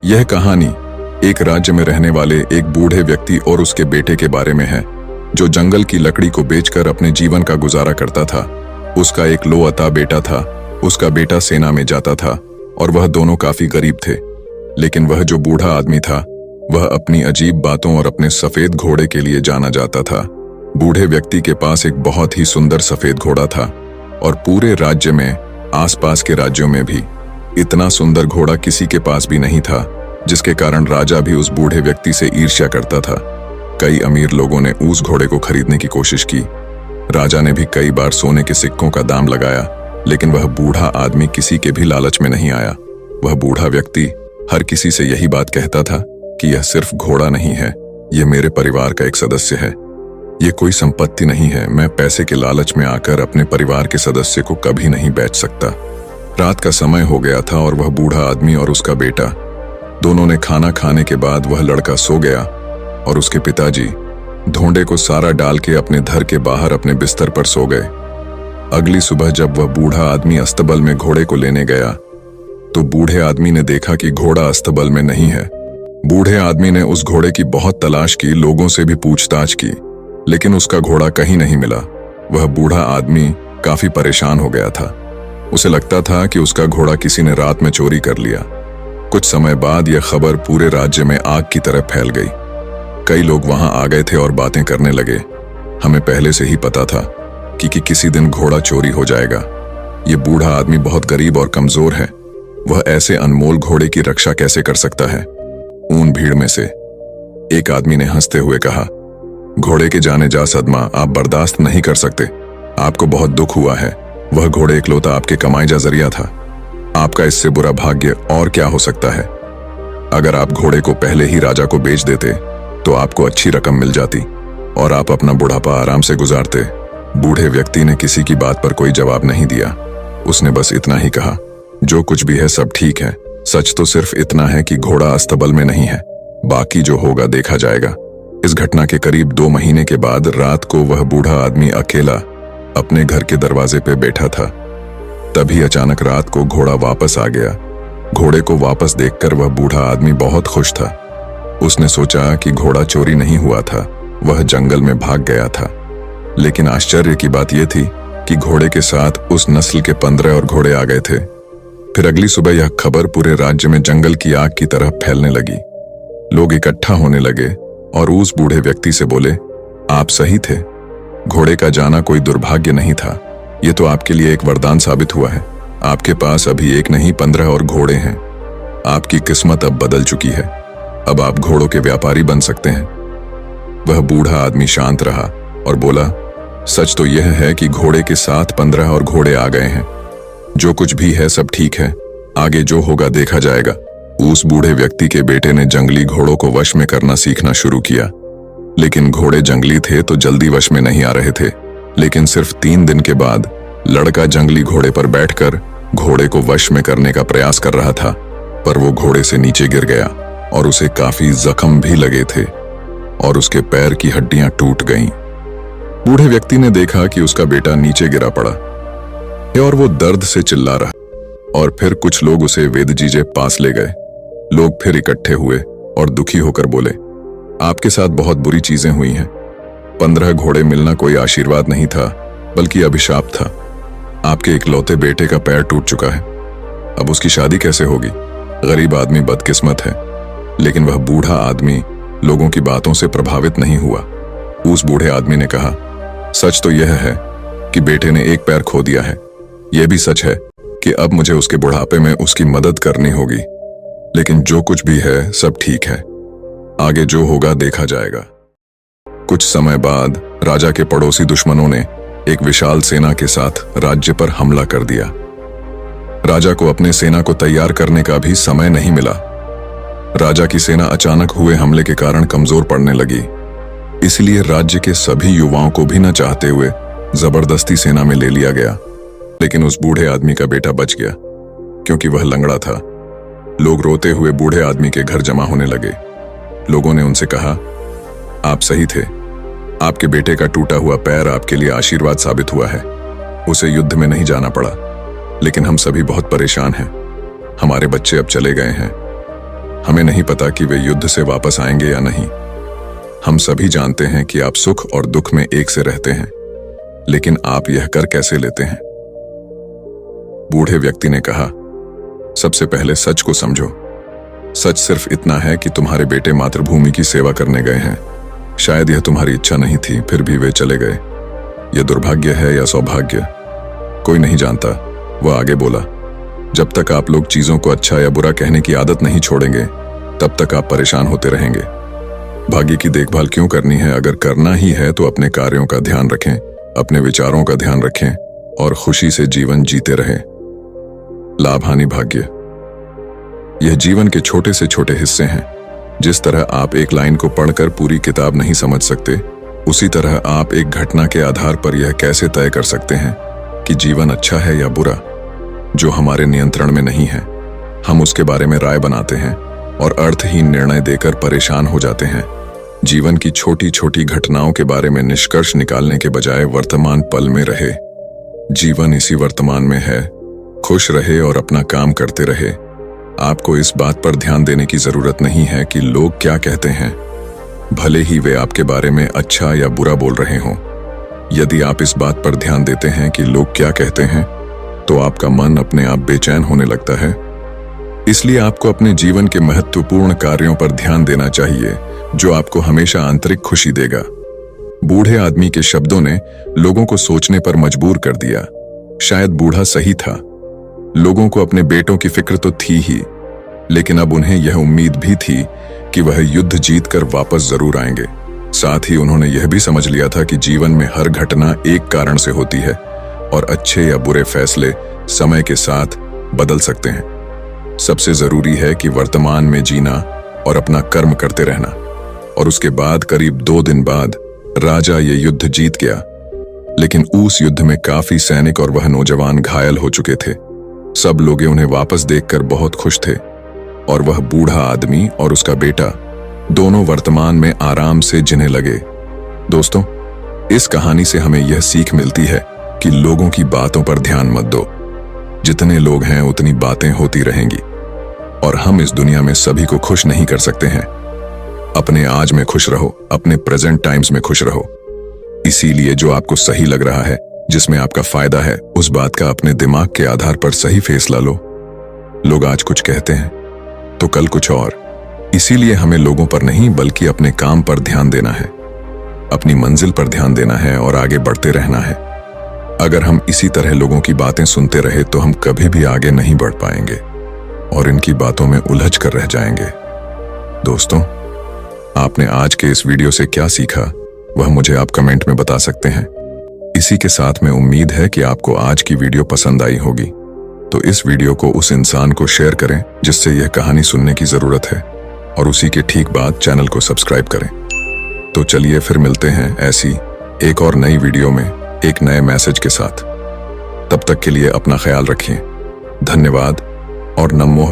यह कहानी एक राज्य में रहने वाले एक बूढ़े व्यक्ति और उसके बेटे के बारे में है, जो जंगल की लकड़ी को बेचकर अपने जीवन का गुजारा करता था। उसका एक लोअता बेटा था। उसका बेटा सेना में जाता था और वह दोनों काफी गरीब थे। लेकिन वह जो बूढ़ा आदमी था, वह अपनी अजीब बातों और अपने सफेद घोड़े के लिए जाना जाता था। बूढ़े व्यक्ति के पास एक बहुत ही सुंदर सफेद घोड़ा था और पूरे राज्य में, आसपास के राज्यों में भी इतना सुंदर घोड़ा किसी के पास भी नहीं था, जिसके कारण राजा भी उस बूढ़े व्यक्ति से ईर्ष्या करता था। कई अमीर लोगों ने उस घोड़े को खरीदने की कोशिश की। राजा ने भी कई बार सोने के सिक्कों का दाम लगाया, लेकिन वह बूढ़ा आदमी किसी के भी लालच में नहीं आया। वह बूढ़ा व्यक्ति हर किसी से यही बात कहता था कि यह सिर्फ घोड़ा नहीं है, यह मेरे परिवार का एक सदस्य है। यह कोई संपत्ति नहीं है। मैं पैसे के लालच में आकर अपने परिवार के सदस्य को कभी नहीं बेच सकता। रात का समय हो गया था और वह बूढ़ा आदमी और उसका बेटा दोनों ने खाना खाने के बाद वह लड़का सो गया और उसके पिताजी धोंडे को सारा डाल के अपने घर के बाहर अपने बिस्तर पर सो गए। अगली सुबह जब वह बूढ़ा आदमी अस्तबल में घोड़े को लेने गया तो बूढ़े आदमी ने देखा कि घोड़ा अस्तबल में नहीं है। बूढ़े आदमी ने उस घोड़े की बहुत तलाश की, लोगों से भी पूछताछ की, लेकिन उसका घोड़ा कहीं नहीं मिला। वह बूढ़ा आदमी काफी परेशान हो गया था। उसे लगता था कि उसका घोड़ा किसी ने रात में चोरी कर लिया। कुछ समय बाद यह खबर पूरे राज्य में आग की तरह फैल गई। कई लोग वहां आ गए थे और बातें करने लगे। हमें पहले से ही पता था कि किसी दिन घोड़ा चोरी हो जाएगा। ये बूढ़ा आदमी बहुत गरीब और कमजोर है। वह ऐसे अनमोल घोड़े की रक्षा कैसे कर सकता है? उन भीड़ में से एक आदमी ने हंसते हुए कहा, घोड़े के जाने जा सदमा आप बर्दाश्त नहीं कर सकते। आपको बहुत दुख हुआ है। वह घोड़े इकलौता आपके कमाई जा जरिया था। आपका इससे बुरा भाग्य और क्या हो सकता है? अगर आप घोड़े को पहले ही राजा को बेच देते तो आपको अच्छी रकम मिल जाती और आप अपना बुढ़ापा आराम से गुजारते। बूढ़े व्यक्ति ने किसी की बात पर कोई जवाब नहीं दिया। उसने बस इतना ही कहा, जो कुछ भी है सब ठीक है। सच तो सिर्फ इतना है कि घोड़ा अस्तबल में नहीं है। बाकी जो होगा देखा जाएगा। इस घटना के करीब 2 महीने के बाद रात को वह बूढ़ा आदमी अकेला अपने घर के दरवाजे पे बैठा था। तभी अचानक रात को घोड़ा वापस आ गया। घोड़े को वापस देखकर वह बूढ़ा आदमी बहुत खुश था। उसने सोचा कि घोड़ा चोरी नहीं हुआ था, वह जंगल में भाग गया था। लेकिन आश्चर्य की बात यह थी कि घोड़े के साथ उस नस्ल के 15 और घोड़े आ गए थे। फिर अगली सुबह यह खबर पूरे राज्य में जंगल की आग की तरह फैलने लगी। लोग इकट्ठा होने लगे और उस बूढ़े व्यक्ति से बोले, आप सही थे। घोड़े का जाना कोई दुर्भाग्य नहीं था। यह तो आपके लिए एक वरदान साबित हुआ है। आपके पास अभी एक नहीं 15 और घोड़े हैं। आपकी किस्मत अब बदल चुकी है। अब आप घोड़ों के व्यापारी बन सकते हैं। वह बूढ़ा आदमी शांत रहा और बोला, सच तो यह है कि घोड़े के साथ 15 और घोड़े आ गए हैं। जो कुछ भी है सब ठीक है। आगे जो होगा देखा जाएगा। उस बूढ़े व्यक्ति के बेटे ने जंगली घोड़ों को वश में करना सीखना शुरू किया, लेकिन घोड़े जंगली थे तो जल्दी वश में नहीं आ रहे थे। लेकिन सिर्फ 3 दिन के बाद लड़का जंगली घोड़े पर बैठकर घोड़े को वश में करने का प्रयास कर रहा था, पर वो घोड़े से नीचे गिर गया और उसे काफी जख्म भी लगे थे और उसके पैर की हड्डियां टूट गईं। बूढ़े व्यक्ति ने देखा कि उसका बेटा नीचे गिरा पड़ा और वो दर्द से चिल्ला रहा। और फिर कुछ लोग उसे वेदजी के पास ले गए। लोग फिर इकट्ठे हुए और दुखी होकर बोले, आपके साथ बहुत बुरी चीजें हुई हैं। 15 घोड़े मिलना कोई आशीर्वाद नहीं था, बल्कि अभिशाप था। आपके इकलौते बेटे का पैर टूट चुका है। अब उसकी शादी कैसे होगी? गरीब आदमी बदकिस्मत है। लेकिन वह बूढ़ा आदमी लोगों की बातों से प्रभावित नहीं हुआ। उस बूढ़े आदमी ने कहा, सच तो यह है कि बेटे ने एक पैर खो दिया है। यह भी सच है कि अब मुझे उसके बुढ़ापे में उसकी मदद करनी होगी। लेकिन जो कुछ भी है सब ठीक है। आगे जो होगा देखा जाएगा। कुछ समय बाद राजा के पड़ोसी दुश्मनों ने एक विशाल सेना के साथ राज्य पर हमला कर दिया। राजा को अपने सेना को तैयार करने का भी समय नहीं मिला। राजा की सेना अचानक हुए हमले के कारण कमजोर पड़ने लगी। इसलिए राज्य के सभी युवाओं को भी न चाहते हुए जबरदस्ती सेना में ले लिया गया। लेकिन उस बूढ़े आदमी का बेटा बच गया, क्योंकि वह लंगड़ा था। लोग रोते हुए बूढ़े आदमी के घर जमा होने लगे। लोगों ने उनसे कहा, आप सही थे। आपके बेटे का टूटा हुआ पैर आपके लिए आशीर्वाद साबित हुआ है। उसे युद्ध में नहीं जाना पड़ा। लेकिन हम सभी बहुत परेशान हैं। हमारे बच्चे अब चले गए हैं। हमें नहीं पता कि वे युद्ध से वापस आएंगे या नहीं। हम सभी जानते हैं कि आप सुख और दुख में एक से रहते हैं, लेकिन आप यह कर कैसे लेते हैं? बूढ़े व्यक्ति ने कहा, सबसे पहले सच को समझो। सच सिर्फ इतना है कि तुम्हारे बेटे मातृभूमि की सेवा करने गए हैं। शायद यह तुम्हारी इच्छा नहीं थी, फिर भी वे चले गए। यह दुर्भाग्य है या सौभाग्य, कोई नहीं जानता। वह आगे बोला, जब तक आप लोग चीजों को अच्छा या बुरा कहने की आदत नहीं छोड़ेंगे, तब तक आप परेशान होते रहेंगे। भाग्य की देखभाल क्यों करनी है? अगर करना ही है तो अपने कार्यों का ध्यान रखें, अपने विचारों का ध्यान रखें और खुशी से जीवन जीते रहें। लाभ हानि भाग्य, यह जीवन के छोटे से छोटे हिस्से हैं। जिस तरह आप एक लाइन को पढ़कर पूरी किताब नहीं समझ सकते, उसी तरह आप एक घटना के आधार पर यह कैसे तय कर सकते हैं कि जीवन अच्छा है या बुरा, जो हमारे नियंत्रण में नहीं है। हम उसके बारे में राय बनाते हैं और अर्थहीन निर्णय देकर परेशान हो जाते हैं। जीवन की छोटी छोटी घटनाओं के बारे में निष्कर्ष निकालने के बजाय वर्तमान पल में रहे। जीवन इसी वर्तमान में है। खुश रहे और अपना काम करते रहे। आपको इस बात पर ध्यान देने की जरूरत नहीं है कि लोग क्या कहते हैं, भले ही वे आपके बारे में अच्छा या बुरा बोल रहे हों। यदि आप इस बात पर ध्यान देते हैं कि लोग क्या कहते हैं, तो आपका मन अपने आप बेचैन होने लगता है। इसलिए आपको अपने जीवन के महत्वपूर्ण कार्यों पर ध्यान देना चाहिए, जो आपको हमेशा आंतरिक खुशी देगा। बूढ़े आदमी के शब्दों ने लोगों को सोचने पर मजबूर कर दिया। शायद बूढ़ा सही था। लोगों को अपने बेटों की फिक्र तो थी ही, लेकिन अब उन्हें यह उम्मीद भी थी कि वह युद्ध जीतकर वापस जरूर आएंगे। साथ ही उन्होंने यह भी समझ लिया था कि जीवन में हर घटना एक कारण से होती है और अच्छे या बुरे फैसले समय के साथ बदल सकते हैं। सबसे जरूरी है कि वर्तमान में जीना और अपना कर्म करते रहना। और उसके बाद करीब 2 दिन बाद राजा ये युद्ध जीत गया, लेकिन उस युद्ध में काफी सैनिक और वह नौजवान घायल हो चुके थे। सब लोग उन्हें वापस देखकर बहुत खुश थे और वह बूढ़ा आदमी और उसका बेटा दोनों वर्तमान में आराम से जीने लगे। दोस्तों, इस कहानी से हमें यह सीख मिलती है कि लोगों की बातों पर ध्यान मत दो। जितने लोग हैं उतनी बातें होती रहेंगी और हम इस दुनिया में सभी को खुश नहीं कर सकते हैं। अपने आज में खुश रहो, अपने प्रेजेंट टाइम्स में खुश रहो। इसीलिए जो आपको सही लग रहा है, जिसमें आपका फायदा है, उस बात का अपने दिमाग के आधार पर सही फैसला लो। लोग आज कुछ कहते हैं तो कल कुछ और। इसीलिए हमें लोगों पर नहीं बल्कि अपने काम पर ध्यान देना है, अपनी मंजिल पर ध्यान देना है और आगे बढ़ते रहना है। अगर हम इसी तरह लोगों की बातें सुनते रहे तो हम कभी भी आगे नहीं बढ़ पाएंगे और इनकी बातों में उलझ कर रह जाएंगे। दोस्तों, आपने आज के इस वीडियो से क्या सीखा, वह मुझे आप कमेंट में बता सकते हैं। इसी के साथ में उम्मीद है कि आपको आज की वीडियो पसंद आई होगी, तो इस वीडियो को उस इंसान को शेयर करें जिससे यह कहानी सुनने की जरूरत है, और उसी के ठीक बाद चैनल को सब्सक्राइब करें। तो चलिए फिर मिलते हैं ऐसी एक और नई वीडियो में एक नए मैसेज के साथ। तब तक के लिए अपना ख्याल रखिए। धन्यवाद और नमो।